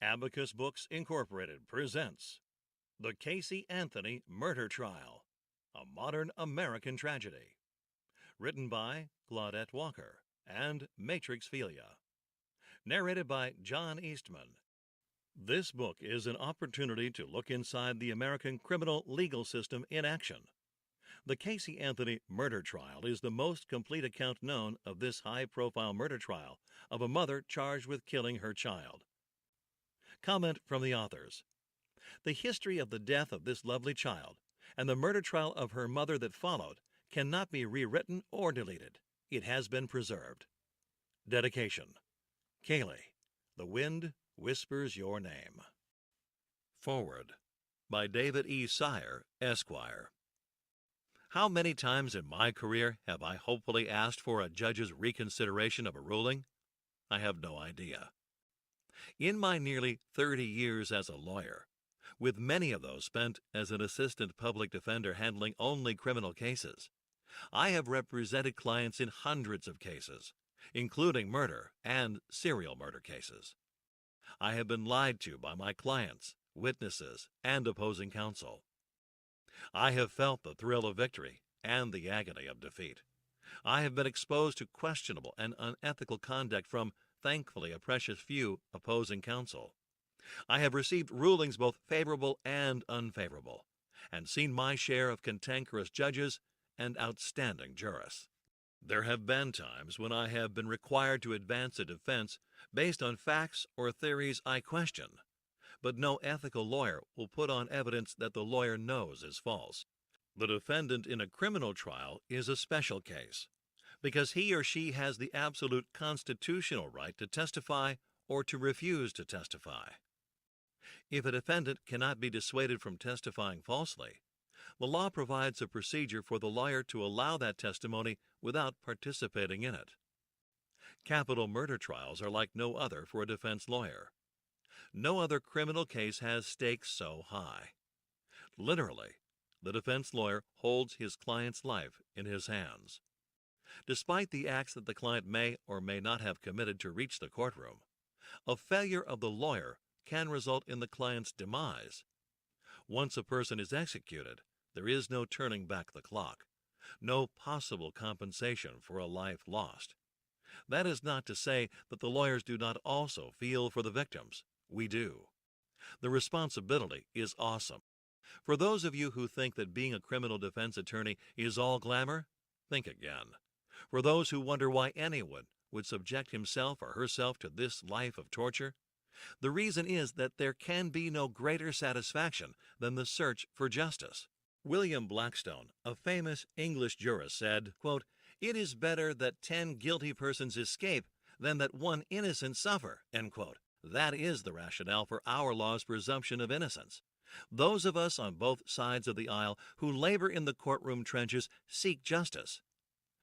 Abacus Books Incorporated presents The Casey Anthony Murder Trial, a modern American tragedy. Written by Claudette Walker and Matrix Filia. Narrated by John Eastman. This book is an opportunity to look inside the American criminal legal system in action. The Casey Anthony Murder Trial is the most complete account known of this high-profile murder trial of a mother charged with killing her child. Comment from the authors. The history of the death of this lovely child and the murder trial of her mother that followed cannot be rewritten or deleted. It has been preserved. Dedication. Kaylee, the wind whispers your name. Forward by David E. Sire, Esquire. How many times in my career have I hopefully asked for a judge's reconsideration of a ruling? I have no idea. In my nearly 30 years as a lawyer, with many of those spent as an assistant public defender handling only criminal cases, I have represented clients in hundreds of cases, including murder and serial murder cases. I have been lied to by my clients, witnesses, and opposing counsel. I have felt the thrill of victory and the agony of defeat. I have been exposed to questionable and unethical conduct from, thankfully, a precious few opposing counsel. I have received rulings both favorable and unfavorable, and seen my share of cantankerous judges and outstanding jurists. There have been times when I have been required to advance a defense based on facts or theories I question, but no ethical lawyer will put on evidence that the lawyer knows is false. The defendant in a criminal trial is a special case, because he or she has the absolute constitutional right to testify or to refuse to testify. If a defendant cannot be dissuaded from testifying falsely, the law provides a procedure for the lawyer to allow that testimony without participating in it. Capital murder trials are like no other for a defense lawyer. No other criminal case has stakes so high. Literally, the defense lawyer holds his client's life in his hands. Despite the acts that the client may or may not have committed to reach the courtroom, a failure of the lawyer can result in the client's demise. Once a person is executed, there is no turning back the clock, no possible compensation for a life lost. That is not to say that the lawyers do not also feel for the victims. We do. The responsibility is awesome. For those of you who think that being a criminal defense attorney is all glamour, think again. For those who wonder why anyone would subject himself or herself to this life of torture, the reason is that there can be no greater satisfaction than the search for justice. William Blackstone, a famous English jurist, said, quote, "It is better that 10 guilty persons escape than that one innocent suffer," end quote. That is the rationale for our law's presumption of innocence. Those of us on both sides of the aisle who labor in the courtroom trenches seek justice.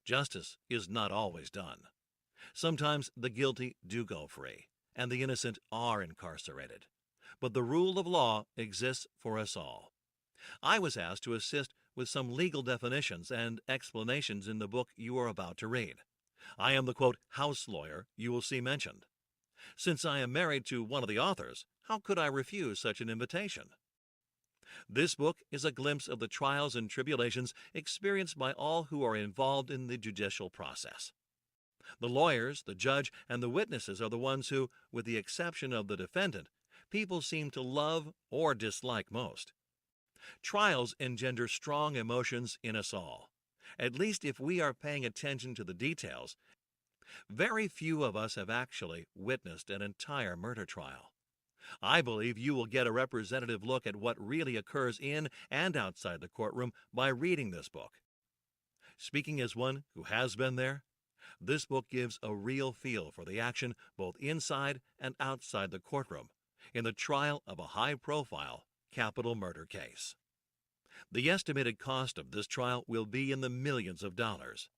Justice is not always done. Sometimes the guilty do go free, and the innocent are incarcerated. But the rule of law exists for us all. I was asked to assist with some legal definitions and explanations in the book you are about to read. I am the, quote, house lawyer you will see mentioned. Since I am married to one of the authors, how could I refuse such an invitation? This book is a glimpse of the trials and tribulations experienced by all who are involved in the judicial process. The lawyers, the judge, and the witnesses are the ones who, with the exception of the defendant, people seem to love or dislike most. Trials engender strong emotions in us all, at least if we are paying attention to the details. Very few of us have actually witnessed an entire murder trial. I believe you will get a representative look at what really occurs in and outside the courtroom by reading this book. Speaking as one who has been there, this book gives a real feel for the action both inside and outside the courtroom in the trial of a high-profile capital murder case. The estimated cost of this trial will be in the millions of dollars.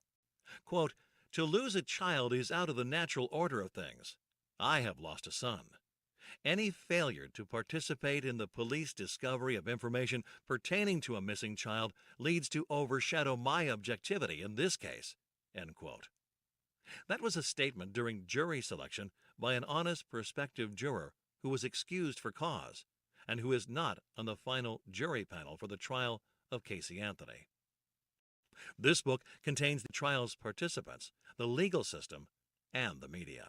Quote, "To lose a child is out of the natural order of things. I have lost a son. Any failure to participate in the police discovery of information pertaining to a missing child leads to overshadow my objectivity in this case," end quote. That was a statement during jury selection by an honest prospective juror who was excused for cause and who is not on the final jury panel for the trial of Casey Anthony. This book contains the trial's participants, the legal system, and the media.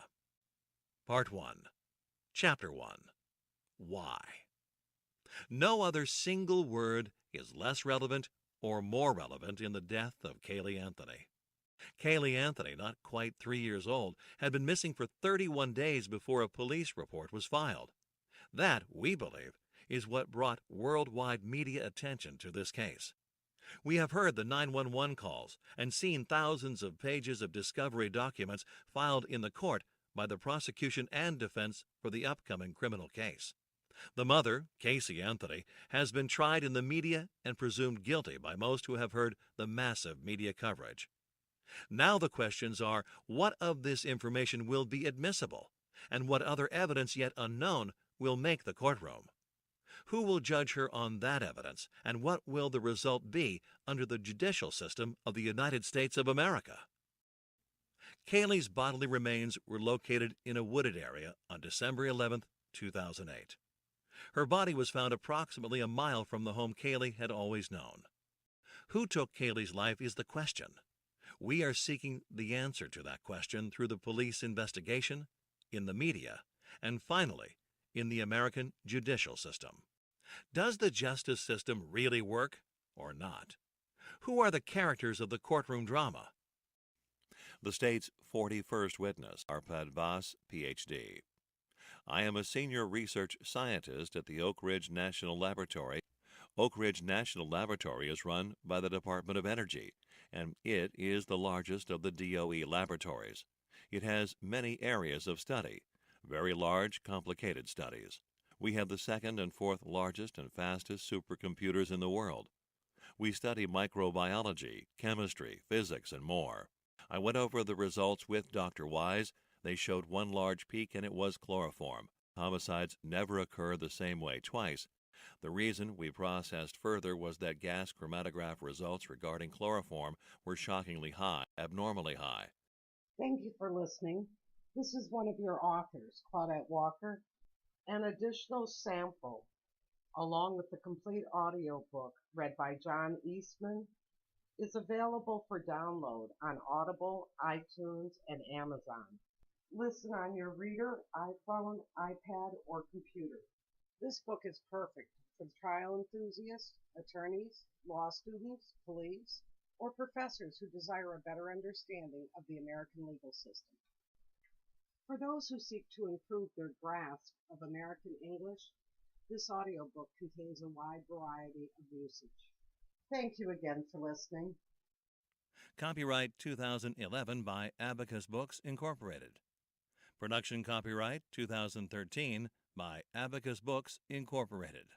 Part 1. Chapter 1. Why? No other single word is less relevant or more relevant in the death of Caylee Anthony. Caylee Anthony, not quite 3 years old, had been missing for 31 days before a police report was filed. That, we believe, is what brought worldwide media attention to this case. We have heard the 911 calls and seen thousands of pages of discovery documents filed in the court by the prosecution and defense for the upcoming criminal case. The mother, Casey Anthony, has been tried in the media and presumed guilty by most who have heard the massive media coverage. Now the questions are, what of this information will be admissible, and what other evidence yet unknown will make the courtroom? Who will judge her on that evidence, and what will the result be under the judicial system of the United States of America? Caylee's bodily remains were located in a wooded area on December 11, 2008. Her body was found approximately a mile from the home Caylee had always known. Who took Caylee's life is the question. We are seeking the answer to that question through the police investigation, in the media, and finally, in the American judicial system. Does the justice system really work or not? Who are the characters of the courtroom drama? The state's 41st witness, Arpad Vas, Ph.D. I am a senior research scientist at the Oak Ridge National Laboratory. Oak Ridge National Laboratory is run by the Department of Energy, and it is the largest of the DOE laboratories. It has many areas of study, very large, complicated studies. We have the second and fourth largest and fastest supercomputers in the world. We study microbiology, chemistry, physics, and more. I went over the results with Dr. Wise. They showed one large peak, and it was chloroform. Homicides never occur the same way twice. The reason we processed further was that gas chromatograph results regarding chloroform were shockingly high, abnormally high. Thank you for listening. This is one of your authors, Claudette Walker. An additional sample, along with the complete audiobook read by John Eastman, is available for download on Audible, iTunes, and Amazon. Listen on your reader, iPhone, iPad, or computer. This book is perfect for trial enthusiasts, attorneys, law students, police, or professors who desire a better understanding of the American legal system. For those who seek to improve their grasp of American English, this audiobook contains a wide variety of usage. Thank you again for listening. Copyright 2011 by Abacus Books, Incorporated. Production copyright 2013 by Abacus Books, Incorporated.